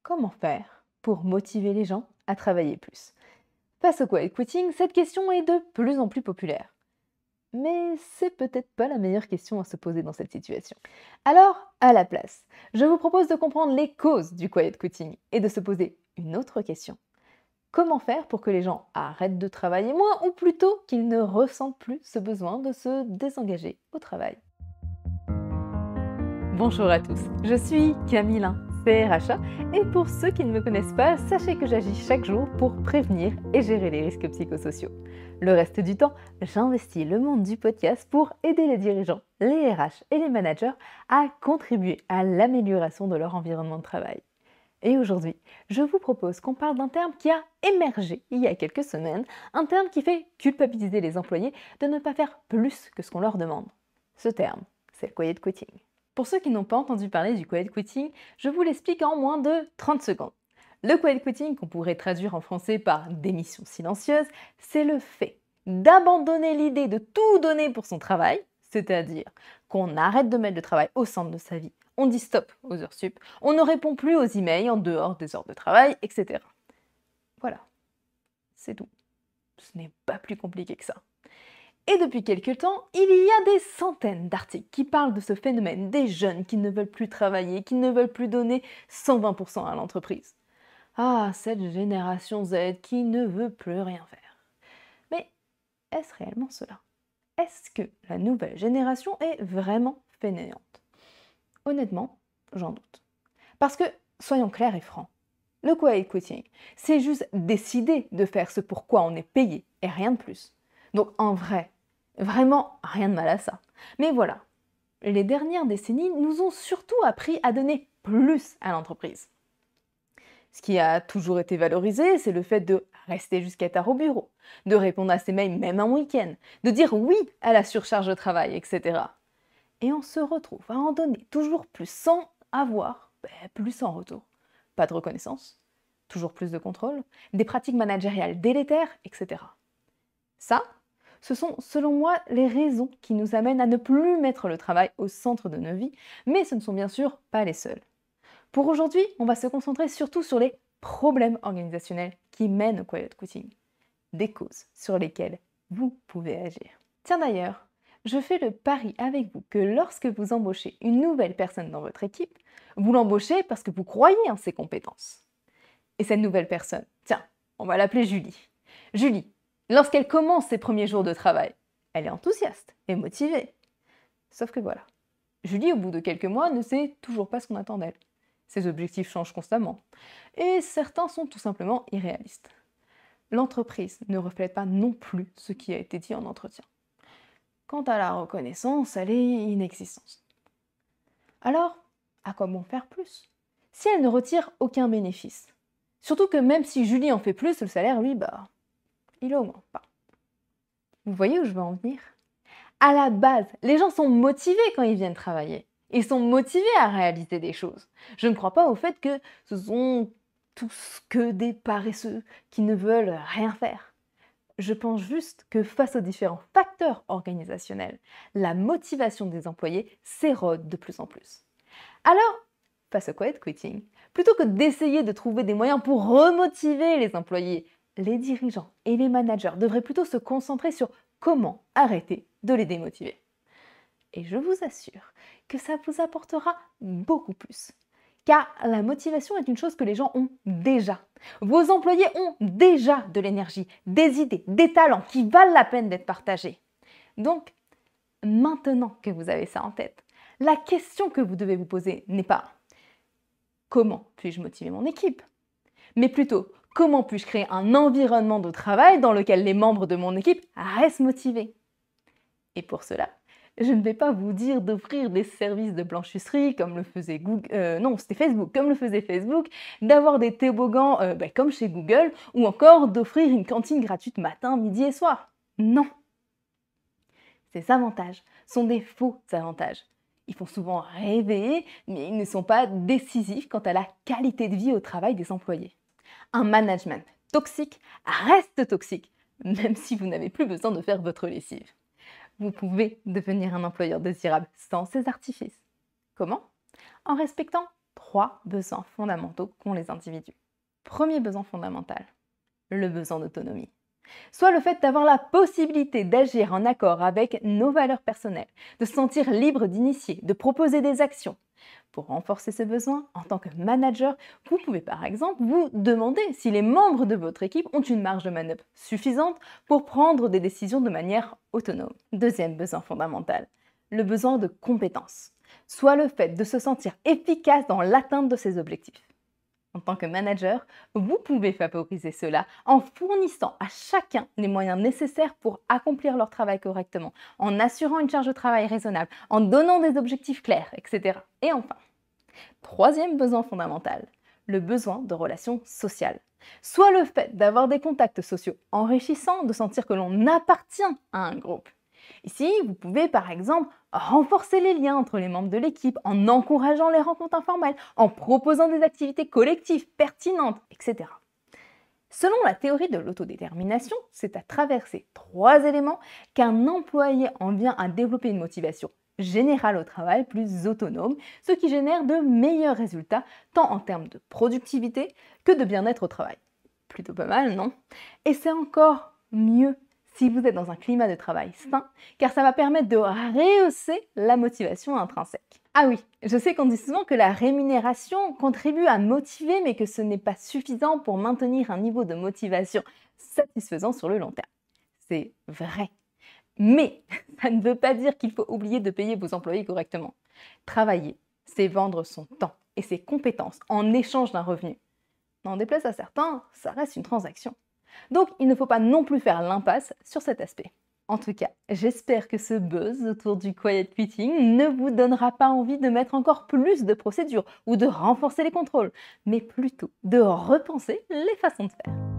Comment faire pour motiver les gens à travailler plus? Face au quiet quitting, cette question est de plus en plus populaire. Mais c'est peut-être pas la meilleure question à se poser dans cette situation. Alors, à la place, je vous propose de comprendre les causes du quiet quitting et de se poser une autre question. Comment faire pour que les gens arrêtent de travailler moins ou plutôt qu'ils ne ressentent plus ce besoin de se désengager au travail? Bonjour à tous, je suis Camille, CRHA, et pour ceux qui ne me connaissent pas, sachez que j'agis chaque jour pour prévenir et gérer les risques psychosociaux. Le reste du temps, j'investis le monde du podcast pour aider les dirigeants, les RH et les managers à contribuer à l'amélioration de leur environnement de travail. Et aujourd'hui, je vous propose qu'on parle d'un terme qui a émergé il y a quelques semaines, un terme qui fait culpabiliser les employés de ne pas faire plus que ce qu'on leur demande. Ce terme, c'est le quiet quitting. Pour ceux qui n'ont pas entendu parler du quiet quitting, je vous l'explique en moins de 30 secondes. Le quiet quitting, qu'on pourrait traduire en français par démission silencieuse, c'est le fait d'abandonner l'idée de tout donner pour son travail, c'est-à-dire qu'on arrête de mettre le travail au centre de sa vie, on dit stop aux heures sup, on ne répond plus aux emails en dehors des heures de travail, etc. Voilà, c'est tout. Ce n'est pas plus compliqué que ça. Et depuis quelques temps, il y a des centaines d'articles qui parlent de ce phénomène des jeunes qui ne veulent plus travailler, qui ne veulent plus donner 120% à l'entreprise. Ah, cette génération Z qui ne veut plus rien faire. Mais est-ce réellement cela? Est-ce que la nouvelle génération est vraiment fainéante? Honnêtement, j'en doute. Parce que, soyons clairs et francs, le quiet quitting, c'est juste décider de faire ce pour quoi on est payé et rien de plus. Donc en vrai, vraiment rien de mal à ça. Mais voilà, les dernières décennies nous ont surtout appris à donner plus à l'entreprise. Ce qui a toujours été valorisé, c'est le fait de rester jusqu'à tard au bureau, de répondre à ses mails même un week-end, de dire oui à la surcharge de travail, etc. Et on se retrouve à en donner toujours plus sans avoir plus en retour. Pas de reconnaissance, toujours plus de contrôle, des pratiques managériales délétères, etc. Ça, ce sont selon moi les raisons qui nous amènent à ne plus mettre le travail au centre de nos vies, mais ce ne sont bien sûr pas les seules. Pour aujourd'hui, on va se concentrer surtout sur les problèmes organisationnels qui mènent au quiet quitting, des causes sur lesquelles vous pouvez agir. Tiens d'ailleurs, je fais le pari avec vous que lorsque vous embauchez une nouvelle personne dans votre équipe, vous l'embauchez parce que vous croyez en ses compétences. Et cette nouvelle personne, tiens, on va l'appeler Julie. Julie, lorsqu'elle commence ses premiers jours de travail, elle est enthousiaste et motivée. Sauf que voilà, Julie, au bout de quelques mois, ne sait toujours pas ce qu'on attend d'elle. Ses objectifs changent constamment. Et certains sont tout simplement irréalistes. L'entreprise ne reflète pas non plus ce qui a été dit en entretien. Quant à la reconnaissance, elle est inexistante. Alors, à quoi bon faire plus si elle ne retire aucun bénéfice? Surtout que même si Julie en fait plus, le salaire, lui, il augmente pas. Vous voyez où je veux en venir? À la base, les gens sont motivés quand ils viennent travailler. Ils sont motivés à réaliser des choses. Je ne crois pas au fait que ce sont tous que des paresseux qui ne veulent rien faire. Je pense juste que face aux différents facteurs organisationnels, la motivation des employés s'érode de plus en plus. Alors, face au quiet quitting, plutôt que d'essayer de trouver des moyens pour remotiver les employés, les dirigeants et les managers devraient plutôt se concentrer sur comment arrêter de les démotiver. Et je vous assure que ça vous apportera beaucoup plus. Car la motivation est une chose que les gens ont déjà. Vos employés ont déjà de l'énergie, des idées, des talents qui valent la peine d'être partagés. Donc, maintenant que vous avez ça en tête, la question que vous devez vous poser n'est pas comment puis-je motiver mon équipe, mais plutôt comment puis-je créer un environnement de travail dans lequel les membres de mon équipe restent motivés. Et pour cela, je ne vais pas vous dire d'offrir des services de blanchisserie comme le faisait Google, non, c'était Facebook, comme le faisait Facebook, d'avoir des toboggans comme chez Google, ou encore d'offrir une cantine gratuite matin, midi et soir. Non. Ces avantages sont des faux avantages. Ils font souvent rêver, mais ils ne sont pas décisifs quant à la qualité de vie au travail des employés. Un management toxique reste toxique, même si vous n'avez plus besoin de faire votre lessive. Vous pouvez devenir un employeur désirable sans ces artifices. Comment? En respectant 3 besoins fondamentaux qu'ont les individus. Premier besoin fondamental, le besoin d'autonomie. Soit le fait d'avoir la possibilité d'agir en accord avec nos valeurs personnelles, de se sentir libre d'initier, de proposer des actions. Pour renforcer ce besoin, en tant que manager, vous pouvez par exemple vous demander si les membres de votre équipe ont une marge de manœuvre suffisante pour prendre des décisions de manière autonome. Deuxième besoin fondamental, le besoin de compétence. Soit le fait de se sentir efficace dans l'atteinte de ses objectifs. En tant que manager, vous pouvez favoriser cela en fournissant à chacun les moyens nécessaires pour accomplir leur travail correctement, en assurant une charge de travail raisonnable, en donnant des objectifs clairs, etc. Et enfin, troisième besoin fondamental, le besoin de relations sociales. Soit le fait d'avoir des contacts sociaux enrichissants, de sentir que l'on appartient à un groupe. Ici, vous pouvez par exemple renforcer les liens entre les membres de l'équipe en encourageant les rencontres informelles, en proposant des activités collectives pertinentes, etc. Selon la théorie de l'autodétermination, c'est à travers ces 3 éléments qu'un employé en vient à développer une motivation générale au travail plus autonome, ce qui génère de meilleurs résultats tant en termes de productivité que de bien-être au travail. Plutôt pas mal, non? Et c'est encore mieux si vous êtes dans un climat de travail sain, car ça va permettre de rehausser la motivation intrinsèque. Ah oui, je sais qu'on dit souvent que la rémunération contribue à motiver, mais que ce n'est pas suffisant pour maintenir un niveau de motivation satisfaisant sur le long terme. C'est vrai. Mais ça ne veut pas dire qu'il faut oublier de payer vos employés correctement. Travailler, c'est vendre son temps et ses compétences en échange d'un revenu. N'en déplaise à certains, ça reste une transaction. Donc, il ne faut pas non plus faire l'impasse sur cet aspect. En tout cas, j'espère que ce buzz autour du quiet quitting ne vous donnera pas envie de mettre encore plus de procédures ou de renforcer les contrôles, mais plutôt de repenser les façons de faire.